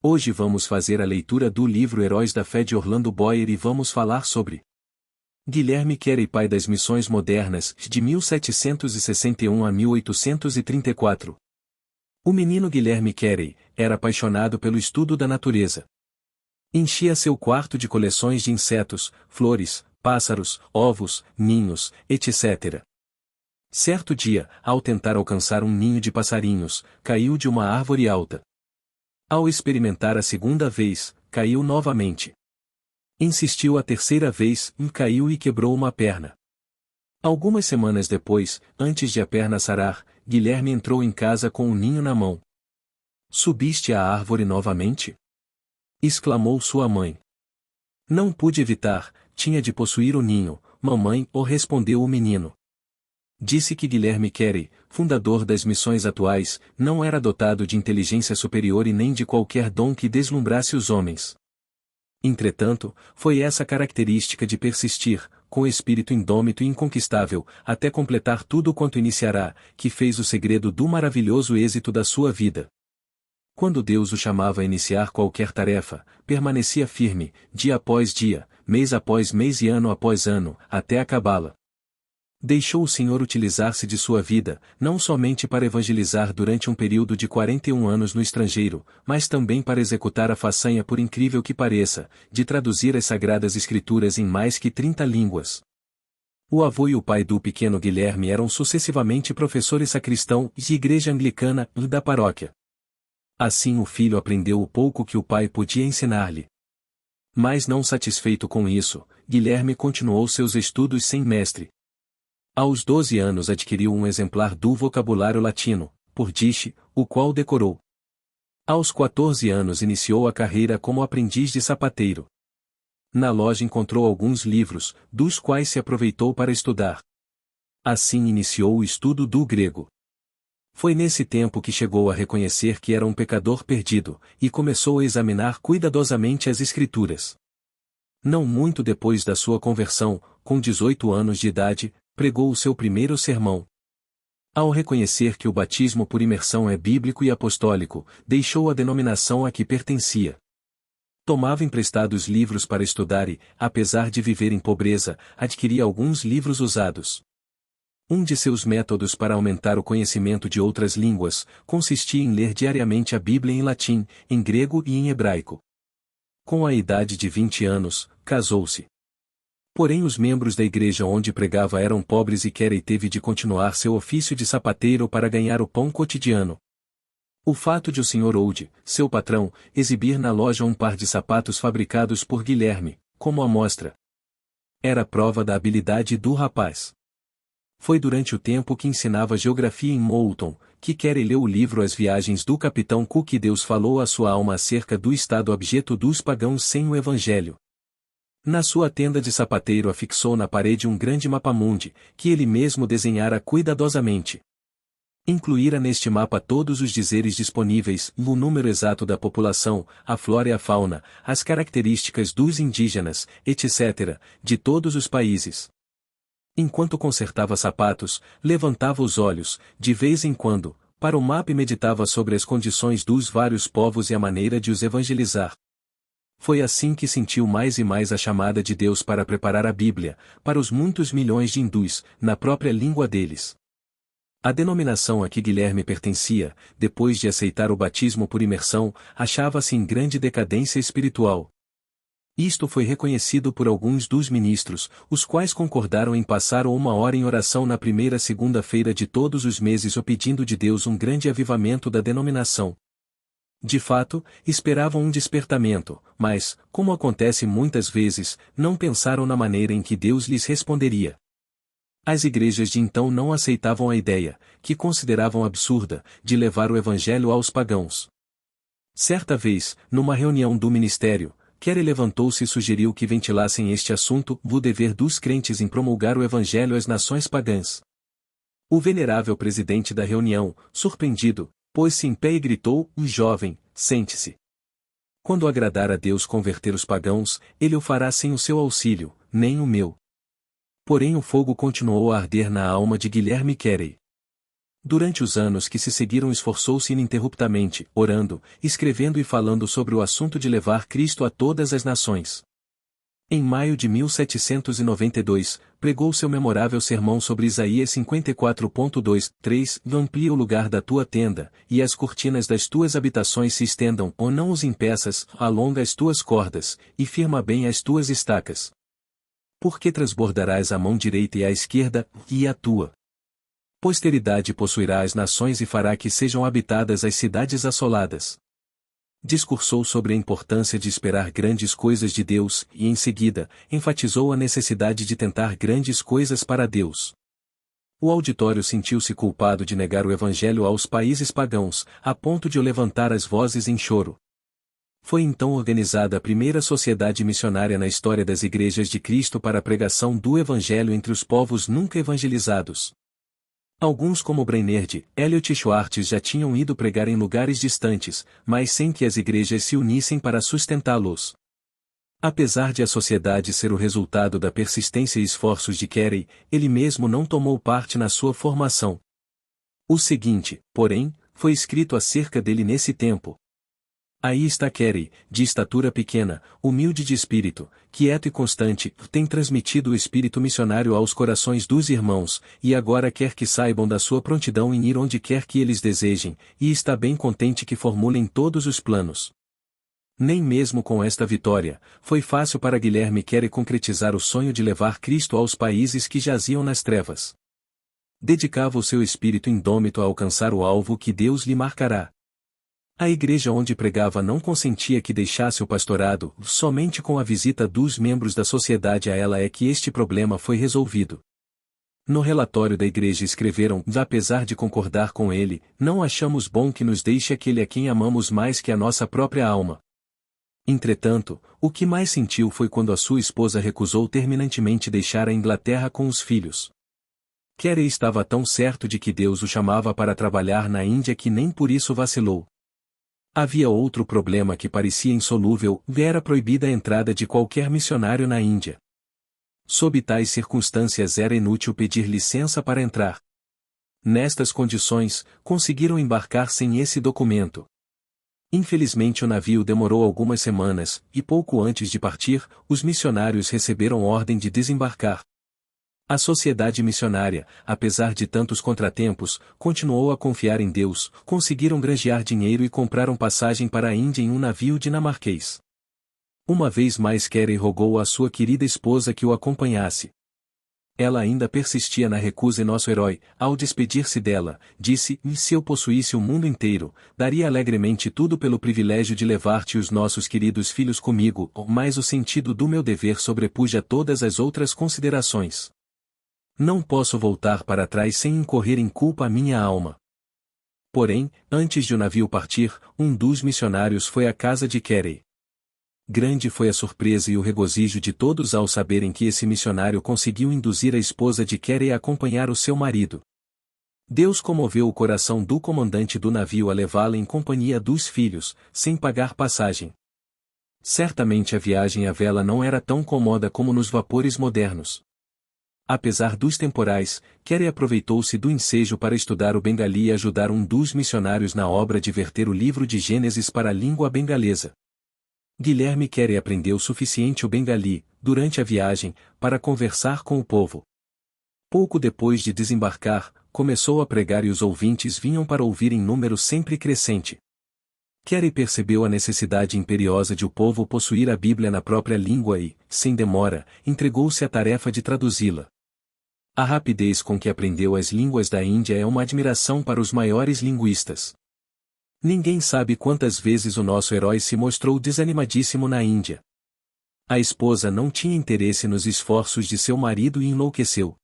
Hoje vamos fazer a leitura do livro Heróis da Fé de Orlando Boyer e vamos falar sobre Guilherme Carey, pai das missões modernas, de 1761 a 1834. O menino Guilherme Carey era apaixonado pelo estudo da natureza. Enchia seu quarto de coleções de insetos, flores, pássaros, ovos, ninhos, etc. Certo dia, ao tentar alcançar um ninho de passarinhos, caiu de uma árvore alta. Ao experimentar a segunda vez, caiu novamente. Insistiu a terceira vez, caiu e quebrou uma perna. Algumas semanas depois, antes de a perna sarar, Guilherme entrou em casa com o ninho na mão. "Subiste à árvore novamente?" exclamou sua mãe. "Não pude evitar, tinha de possuir o ninho, mamãe", respondeu o menino. Disse que Guilherme Carey, fundador das missões atuais, não era dotado de inteligência superior e nem de qualquer dom que deslumbrasse os homens. Entretanto, foi essa característica de persistir, com espírito indômito e inconquistável, até completar tudo quanto iniciará, que fez o segredo do maravilhoso êxito da sua vida. Quando Deus o chamava a iniciar qualquer tarefa, permanecia firme, dia após dia, mês após mês e ano após ano, até acabá-la. Deixou o Senhor utilizar-se de sua vida, não somente para evangelizar durante um período de 41 anos no estrangeiro, mas também para executar a façanha, por incrível que pareça, de traduzir as Sagradas Escrituras em mais que 30 línguas. O avô e o pai do pequeno Guilherme eram sucessivamente professores sacristão de igreja anglicana e da paróquia. Assim o filho aprendeu o pouco que o pai podia ensinar-lhe. Mas não satisfeito com isso, Guilherme continuou seus estudos sem mestre. Aos 12 anos adquiriu um exemplar do vocabulário latino, por Disch, o qual decorou. Aos 14 anos iniciou a carreira como aprendiz de sapateiro. Na loja encontrou alguns livros, dos quais se aproveitou para estudar. Assim iniciou o estudo do grego. Foi nesse tempo que chegou a reconhecer que era um pecador perdido, e começou a examinar cuidadosamente as Escrituras. Não muito depois da sua conversão, com 18 anos de idade, pregou o seu primeiro sermão. Ao reconhecer que o batismo por imersão é bíblico e apostólico, deixou a denominação a que pertencia. Tomava emprestados livros para estudar e, apesar de viver em pobreza, adquiria alguns livros usados. Um de seus métodos para aumentar o conhecimento de outras línguas consistia em ler diariamente a Bíblia em latim, em grego e em hebraico. Com a idade de 20 anos, casou-se. Porém os membros da igreja onde pregava eram pobres e Carey teve de continuar seu ofício de sapateiro para ganhar o pão cotidiano. O fato de o Sr. Old, seu patrão, exibir na loja um par de sapatos fabricados por Guilherme, como amostra, era prova da habilidade do rapaz. Foi durante o tempo que ensinava geografia em Moulton, que Carey leu o livro As Viagens do Capitão Cook e Deus falou à sua alma acerca do estado abjeto dos pagãos sem o Evangelho. Na sua tenda de sapateiro afixou na parede um grande mapamundi, que ele mesmo desenhara cuidadosamente. Incluíra neste mapa todos os dizeres disponíveis, o número exato da população, a flora e a fauna, as características dos indígenas, etc., de todos os países. Enquanto consertava sapatos, levantava os olhos, de vez em quando, para o mapa e meditava sobre as condições dos vários povos e a maneira de os evangelizar. Foi assim que sentiu mais e mais a chamada de Deus para preparar a Bíblia, para os muitos milhões de hindus, na própria língua deles. A denominação a que Guilherme pertencia, depois de aceitar o batismo por imersão, achava-se em grande decadência espiritual. Isto foi reconhecido por alguns dos ministros, os quais concordaram em passar 1 hora em oração na primeira segunda-feira de todos os meses pedindo de Deus um grande avivamento da denominação. De fato, esperavam um despertamento, mas, como acontece muitas vezes, não pensaram na maneira em que Deus lhes responderia. As igrejas de então não aceitavam a ideia, que consideravam absurda, de levar o evangelho aos pagãos. Certa vez, numa reunião do ministério, Carey levantou-se e sugeriu que ventilassem este assunto, o dever dos crentes em promulgar o evangelho às nações pagãs. O venerável presidente da reunião, surpreendido, pôs-se em pé e gritou: "Jovem, sente-se. Quando agradar a Deus converter os pagãos, ele o fará sem o seu auxílio, nem o meu." Porém o fogo continuou a arder na alma de Guilherme Carey. Durante os anos que se seguiram esforçou-se ininterruptamente, orando, escrevendo e falando sobre o assunto de levar Cristo a todas as nações. Em maio de 1792, pregou seu memorável sermão sobre Isaías 54.2:3, amplia o lugar da tua tenda, e as cortinas das tuas habitações se estendam, ou não os impeças, alonga as tuas cordas, e firma bem as tuas estacas. Porque transbordarás a mão direita e a esquerda, e a tua posteridade possuirá as nações e fará que sejam habitadas as cidades assoladas. Discursou sobre a importância de esperar grandes coisas de Deus e, em seguida, enfatizou a necessidade de tentar grandes coisas para Deus. O auditório sentiu-se culpado de negar o Evangelho aos países pagãos, a ponto de levantar as vozes em choro. Foi então organizada a primeira sociedade missionária na história das Igrejas de Cristo para a pregação do Evangelho entre os povos nunca evangelizados. Alguns como Brainerd, Elliot e Schwartz já tinham ido pregar em lugares distantes, mas sem que as igrejas se unissem para sustentá-los. Apesar de a sociedade ser o resultado da persistência e esforços de Carey, ele mesmo não tomou parte na sua formação. O seguinte, porém, foi escrito acerca dele nesse tempo. Aí está Carey, de estatura pequena, humilde de espírito, quieto e constante, tem transmitido o espírito missionário aos corações dos irmãos, e agora quer que saibam da sua prontidão em ir onde quer que eles desejem, e está bem contente que formulem todos os planos. Nem mesmo com esta vitória, foi fácil para Guilherme Carey concretizar o sonho de levar Cristo aos países que jaziam nas trevas. Dedicava o seu espírito indômito a alcançar o alvo que Deus lhe marcará. A igreja onde pregava não consentia que deixasse o pastorado, somente com a visita dos membros da sociedade a ela é que este problema foi resolvido. No relatório da igreja escreveram: apesar de concordar com ele, não achamos bom que nos deixe aquele a quem amamos mais que a nossa própria alma. Entretanto, o que mais sentiu foi quando a sua esposa recusou terminantemente deixar a Inglaterra com os filhos. Carey estava tão certo de que Deus o chamava para trabalhar na Índia que nem por isso vacilou. Havia outro problema que parecia insolúvel: era proibida a entrada de qualquer missionário na Índia. Sob tais circunstâncias era inútil pedir licença para entrar. Nestas condições, conseguiram embarcar sem esse documento. Infelizmente o navio demorou algumas semanas, e pouco antes de partir, os missionários receberam ordem de desembarcar. A sociedade missionária, apesar de tantos contratempos, continuou a confiar em Deus, conseguiram granjear dinheiro e compraram passagem para a Índia em um navio dinamarquês. Uma vez mais Carey rogou à sua querida esposa que o acompanhasse. Ela ainda persistia na recusa e nosso herói, ao despedir-se dela, disse: se eu possuísse o mundo inteiro, daria alegremente tudo pelo privilégio de levar-te os nossos queridos filhos comigo, mas o sentido do meu dever sobrepuja todas as outras considerações. Não posso voltar para trás sem incorrer em culpa a minha alma. Porém, antes de o navio partir, um dos missionários foi à casa de Carey. Grande foi a surpresa e o regozijo de todos ao saberem que esse missionário conseguiu induzir a esposa de Carey a acompanhar o seu marido. Deus comoveu o coração do comandante do navio a levá-la em companhia dos filhos, sem pagar passagem. Certamente a viagem à vela não era tão cômoda como nos vapores modernos. Apesar dos temporais, Carey aproveitou-se do ensejo para estudar o bengali e ajudar um dos missionários na obra de verter o livro de Gênesis para a língua bengalesa. Guilherme Carey aprendeu suficiente o bengali, durante a viagem, para conversar com o povo. Pouco depois de desembarcar, começou a pregar e os ouvintes vinham para ouvir em número sempre crescente. Carey percebeu a necessidade imperiosa de o povo possuir a Bíblia na própria língua e, sem demora, entregou-se à tarefa de traduzi-la. A rapidez com que aprendeu as línguas da Índia é uma admiração para os maiores linguistas. Ninguém sabe quantas vezes o nosso herói se mostrou desanimadíssimo na Índia. A esposa não tinha interesse nos esforços de seu marido e enlouqueceu.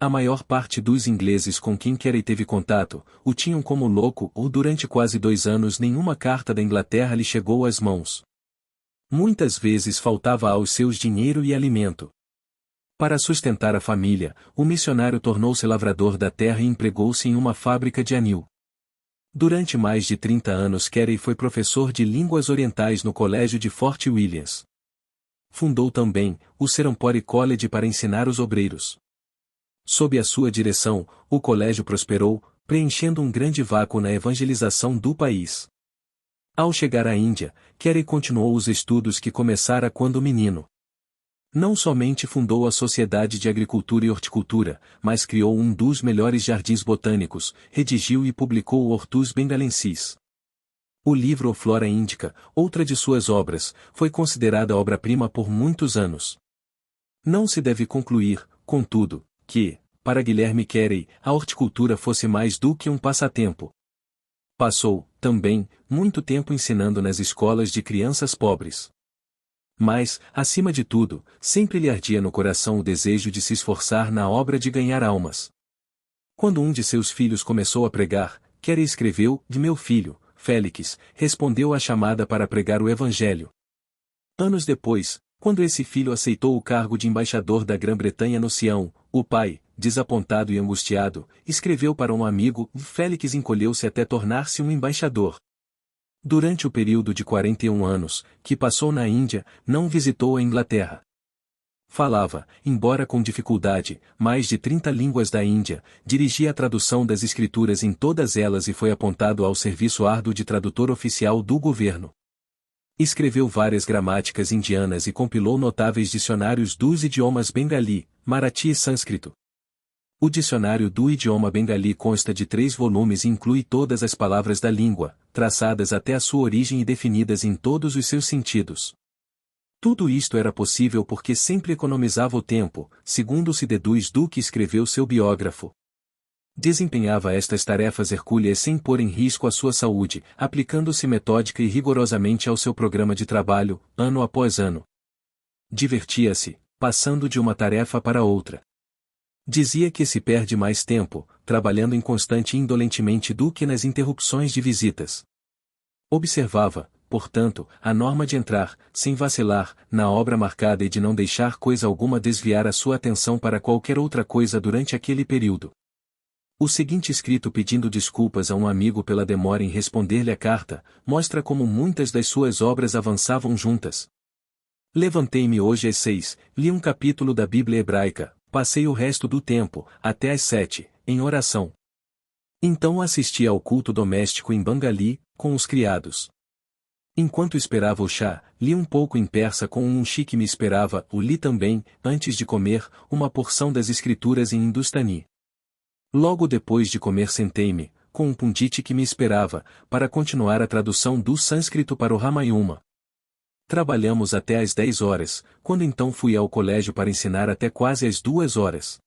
A maior parte dos ingleses com quem Carey teve contato, o tinham como louco ou durante quase 2 anos nenhuma carta da Inglaterra lhe chegou às mãos. Muitas vezes faltava aos seus dinheiro e alimento. Para sustentar a família, o missionário tornou-se lavrador da terra e empregou-se em uma fábrica de anil. Durante mais de 30 anos Carey foi professor de línguas orientais no colégio de Fort Williams. Fundou também o Serampore College para ensinar os obreiros. Sob a sua direção, o colégio prosperou, preenchendo um grande vácuo na evangelização do país. Ao chegar à Índia, Carey continuou os estudos que começara quando menino. Não somente fundou a Sociedade de Agricultura e Horticultura, mas criou um dos melhores jardins botânicos, redigiu e publicou o Hortus Bengalensis. O livro O Flora Indica, outra de suas obras, foi considerada obra-prima por muitos anos. Não se deve concluir, contudo, que, para Guilherme Carey, a horticultura fosse mais do que um passatempo. Passou, também, muito tempo ensinando nas escolas de crianças pobres. Mas, acima de tudo, sempre lhe ardia no coração o desejo de se esforçar na obra de ganhar almas. Quando um de seus filhos começou a pregar, Carey escreveu: "De meu filho, Félix, respondeu à chamada para pregar o Evangelho." Anos depois, quando esse filho aceitou o cargo de embaixador da Grã-Bretanha no Sião, o pai, desapontado e angustiado, escreveu para um amigo: "Félix encolheu-se até tornar-se um embaixador." Durante o período de 41 anos, que passou na Índia, não visitou a Inglaterra. Falava, embora com dificuldade, mais de 30 línguas da Índia, dirigia a tradução das escrituras em todas elas e foi apontado ao serviço árduo de tradutor oficial do governo. Escreveu várias gramáticas indianas e compilou notáveis dicionários dos idiomas bengali, marathi e sânscrito. O dicionário do idioma bengali consta de 3 volumes e inclui todas as palavras da língua, traçadas até a sua origem e definidas em todos os seus sentidos. Tudo isto era possível porque sempre economizava o tempo, segundo se deduz do que escreveu seu biógrafo. Desempenhava estas tarefas hercúleas sem pôr em risco a sua saúde, aplicando-se metódica e rigorosamente ao seu programa de trabalho, ano após ano. Divertia-se, passando de uma tarefa para outra. Dizia que se perde mais tempo, trabalhando inconstante e indolentemente do que nas interrupções de visitas. Observava, portanto, a norma de entrar, sem vacilar, na obra marcada e de não deixar coisa alguma desviar a sua atenção para qualquer outra coisa durante aquele período. O seguinte escrito pedindo desculpas a um amigo pela demora em responder-lhe a carta, mostra como muitas das suas obras avançavam juntas. Levantei-me hoje às 6, li um capítulo da Bíblia hebraica, passei o resto do tempo, até às 7, em oração. Então assisti ao culto doméstico em Bengali, com os criados. Enquanto esperava o chá, li um pouco em persa com um munshi que me esperava, o li também, antes de comer, uma porção das escrituras em hindustani. Logo depois de comer sentei-me, com um pundit que me esperava, para continuar a tradução do sânscrito para o Ramayana. Trabalhamos até às 10 horas, quando então fui ao colégio para ensinar até quase às 2 horas.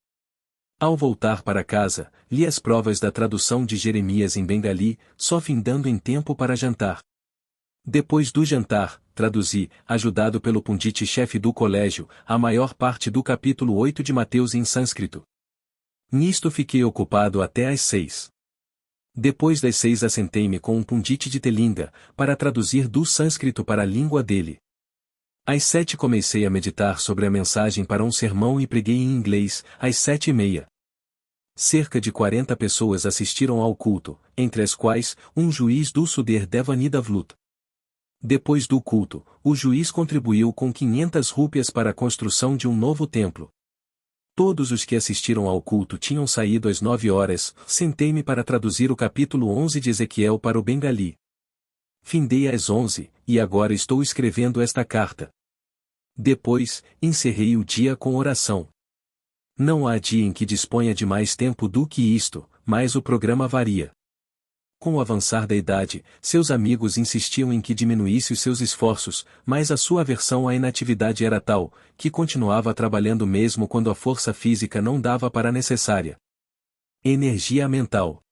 Ao voltar para casa, li as provas da tradução de Jeremias em Bengali, só findando em tempo para jantar. Depois do jantar, traduzi, ajudado pelo pundit-chefe do colégio, a maior parte do capítulo 8 de Mateus em sânscrito. Nisto fiquei ocupado até às 6. Depois das 6 assentei-me com um pundit de Telinga, para traduzir do sânscrito para a língua dele. Às 7 comecei a meditar sobre a mensagem para um sermão e preguei em inglês, às 7:30. Cerca de 40 pessoas assistiram ao culto, entre as quais, um juiz do Suder Devanidavlut. Depois do culto, o juiz contribuiu com 500 rúpias para a construção de um novo templo. Todos os que assistiram ao culto tinham saído às 9 horas, sentei-me para traduzir o capítulo 11 de Ezequiel para o Bengali. Findei às 11, e agora estou escrevendo esta carta. Depois, encerrei o dia com oração. Não há dia em que disponha de mais tempo do que isto, mas o programa varia. Com o avançar da idade, seus amigos insistiam em que diminuísse os seus esforços, mas a sua aversão à inatividade era tal, que continuava trabalhando mesmo quando a força física não dava para a necessária energia mental.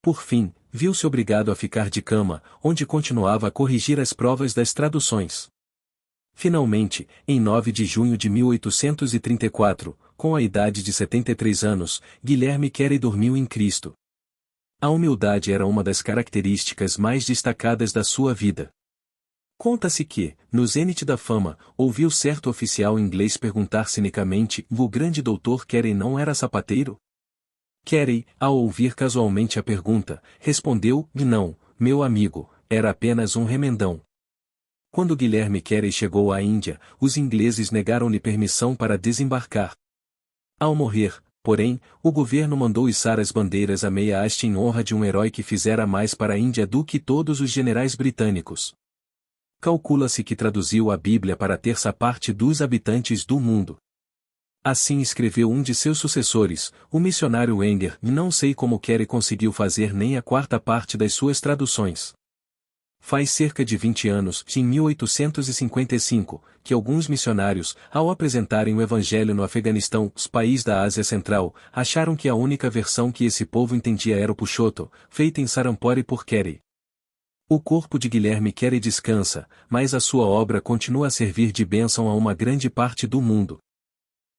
Por fim, viu-se obrigado a ficar de cama, onde continuava a corrigir as provas das traduções. Finalmente, em 9 de junho de 1834, com a idade de 73 anos, Guilherme Carey dormiu em Cristo. A humildade era uma das características mais destacadas da sua vida. Conta-se que, no zênite da fama, ouviu certo oficial inglês perguntar cinicamente: "O grande doutor Carey não era sapateiro?" Carey, ao ouvir casualmente a pergunta, respondeu: "Não, meu amigo, era apenas um remendão." Quando Guilherme Carey chegou à Índia, os ingleses negaram-lhe permissão para desembarcar. Ao morrer, porém, o governo mandou içar as bandeiras a meia haste em honra de um herói que fizera mais para a Índia do que todos os generais britânicos. Calcula-se que traduziu a Bíblia para a terça parte dos habitantes do mundo. Assim escreveu um de seus sucessores, o missionário Wenger, e não sei como Carey conseguiu fazer nem a quarta parte das suas traduções. Faz cerca de 20 anos, em 1855, que alguns missionários, ao apresentarem o Evangelho no Afeganistão, país da Ásia Central, acharam que a única versão que esse povo entendia era o Puxoto, feita em Sarampore por Carey. O corpo de Guilherme Carey descansa, mas a sua obra continua a servir de bênção a uma grande parte do mundo.